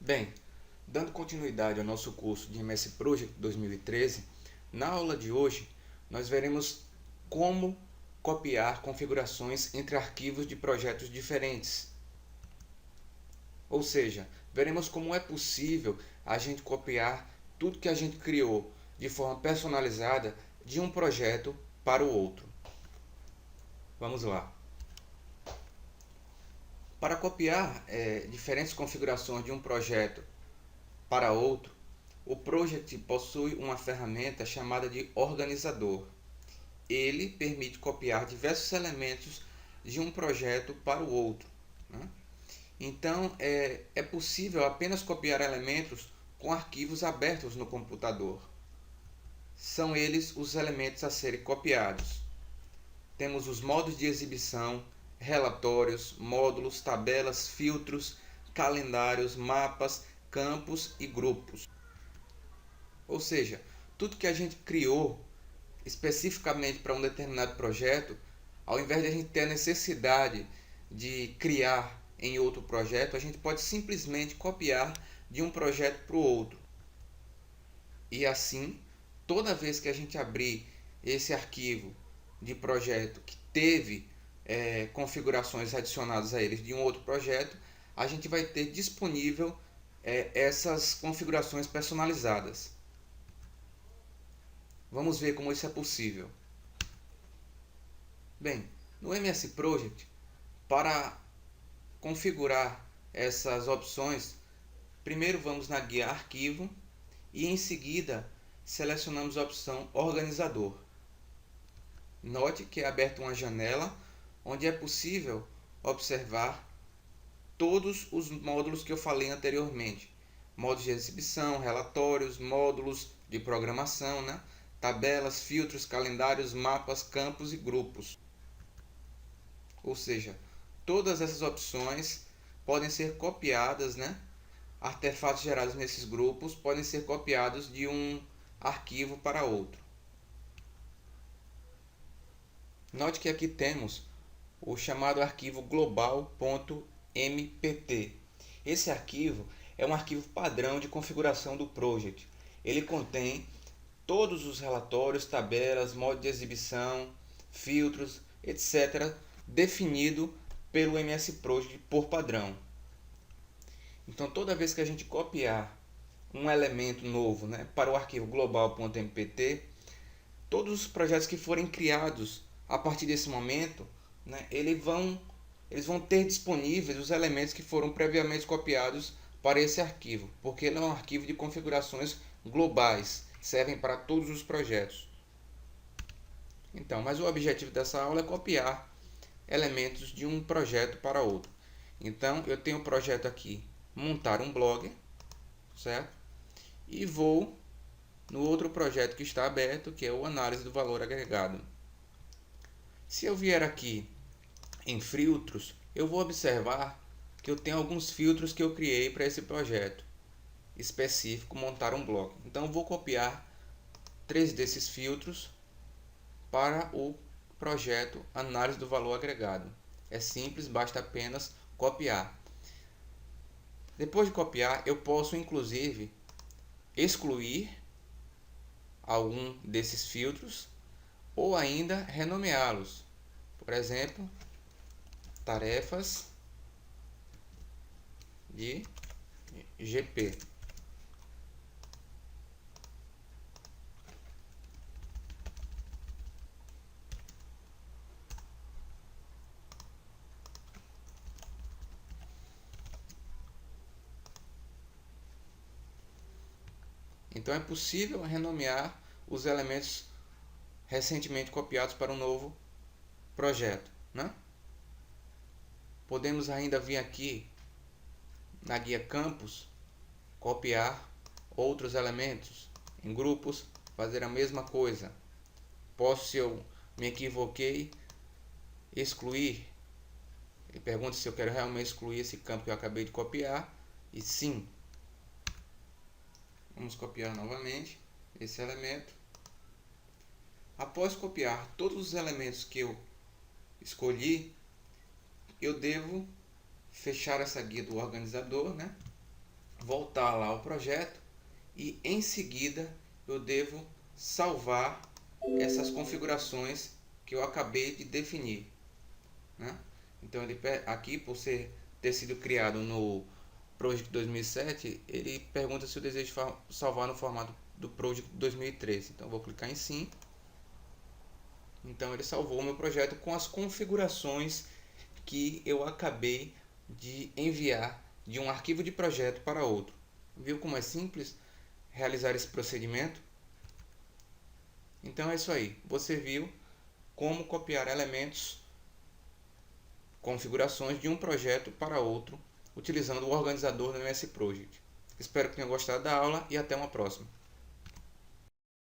Bem, dando continuidade ao nosso curso de MS Project 2013, na aula de hoje nós veremos como copiar configurações entre arquivos de projetos diferentes. Ou seja, veremos como é possível a gente copiar tudo que a gente criou de forma personalizada de um projeto para o outro. Vamos lá. Para copiar diferentes configurações de um projeto para outro, o Project possui uma ferramenta chamada de organizador. Ele permite copiar diversos elementos de um projeto para o outro, né? Então, é possível apenas copiar elementos com arquivos abertos no computador. São eles os elementos a serem copiados. Temos os modos de exibição, relatórios, módulos, tabelas, filtros, calendários, mapas, campos e grupos. Ou seja, tudo que a gente criou especificamente para um determinado projeto, ao invés de a gente ter a necessidade de criar em outro projeto, a gente pode simplesmente copiar de um projeto para o outro. E assim, toda vez que a gente abrir esse arquivo de projeto que teve configurações adicionadas a eles de um outro projeto, a gente vai ter disponível essas configurações personalizadas. Vamos ver como isso é possível. Bem, no MS Project, para configurar essas opções, primeiro vamos na guia Arquivo e em seguida selecionamos a opção Organizador. Note que é aberta uma janela onde é possível observar todos os módulos que eu falei anteriormente. Módulos de exibição, relatórios, módulos de programação, né? Tabelas, filtros, calendários, mapas, campos e grupos. Ou seja, todas essas opções podem ser copiadas, né? Artefatos gerados nesses grupos podem ser copiados de um arquivo para outro. Note que aqui temos o chamado arquivo global.mpt. Esse arquivo é um arquivo padrão de configuração do Project. Ele contém todos os relatórios, tabelas, modo de exibição, filtros, etc., definido pelo MS Project por padrão. Então, toda vez que a gente copiar um elemento novo, né, para o arquivo global.mpt, todos os projetos que forem criados a partir desse momento, né, eles vão ter disponíveis os elementos que foram previamente copiados para esse arquivo, porque ele é um arquivo de configurações globais, servem para todos os projetos. Então, mas o objetivo dessa aula é copiar elementos de um projeto para outro. Então, eu tenho o projeto aqui, montar um blog, certo? E vou no outro projeto que está aberto, que é o análise do valor agregado. Se eu vier aqui em filtros, eu vou observar que eu tenho alguns filtros que eu criei para esse projeto específico, montar um blog. Então, eu vou copiar 3 desses filtros para o projeto análise do valor agregado. É simples, basta apenas copiar. Depois de copiar, eu posso inclusive excluir algum desses filtros ou ainda renomeá-los. Por exemplo, tarefas de GP. Então é possível renomear os elementos recentemente copiados para um novo projeto, né? Podemos ainda vir aqui na guia Campos, copiar outros elementos em grupos, fazer a mesma coisa. Posso, se eu me equivoquei, excluir. Ele pergunta se eu quero realmente excluir esse campo que eu acabei de copiar, e sim. Vamos copiar novamente esse elemento. Após copiar todos os elementos que eu escolhi, eu devo fechar essa guia do organizador, né? voltar lá ao projeto e em seguida eu devo salvar essas configurações que eu acabei de definir, né? Então ele aqui, por ter sido criado no Project 2007, ele pergunta se eu desejo salvar no formato do Project 2013. Então eu vou clicar em sim. Então ele salvou o meu projeto com as configurações que eu acabei de enviar de um arquivo de projeto para outro. Viu como é simples realizar esse procedimento? Então é isso aí. Você viu como copiar elementos, configurações de um projeto para outro utilizando o organizador do MS Project. Espero que tenham gostado da aula e até uma próxima.